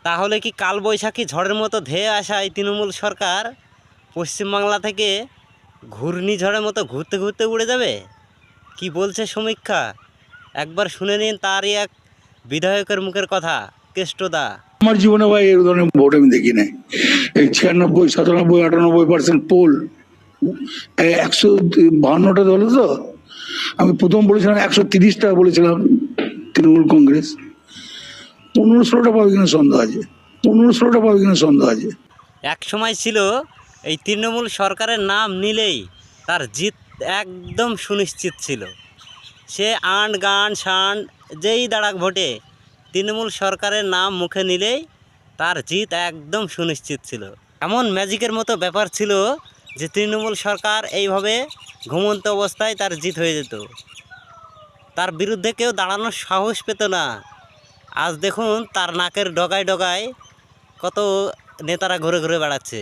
তাহলে কি কালবৈশাখী ঝড়ের মতো ধেয়ে আসা এই তৃণমূল সরকার পশ্চিমবাংলা থেকে ঘূর্ণিঝড়ের মতো ঘুরতে ঘুরতে উড়ে যাবে? কি বলছে সমীক্ষা, একবার শুনে নিন তারই এক বিধায়কের মুখের কথা। কেষ্টদা: আমার জীবনে ভাই এই ধরনের ভোট আমি দেখি নাই। এই 96, 97, 98% পোল 152টা দল তো। আমি প্রথম বলেছিলাম 130টা বলেছিলাম তৃণমূল কংগ্রেস। 15-16টা পাবে কিনা সন্দেহ আছে, 15-16টা পাবে কিনা সন্দেহ আছে। এক সময় ছিল এই তৃণমূল সরকারের নাম নিলেই তার জিত একদম সুনিশ্চিত ছিল। সে আন্ড গান শান যেই দাঁড়াক ভোটে, তৃণমূল সরকারের নাম মুখে নিলেই তার জিত একদম সুনিশ্চিত ছিল। এমন ম্যাজিকের মতো ব্যাপার ছিল যে তৃণমূল সরকার এইভাবে ঘুমন্ত অবস্থায় তার জিত হয়ে যেত, তার বিরুদ্ধে কেউ দাঁড়ানোর সাহস পেত না। আজ দেখুন তার নাকের ডগায় ডগায় কত নেতারা ঘুরে ঘুরে বেড়াচ্ছে।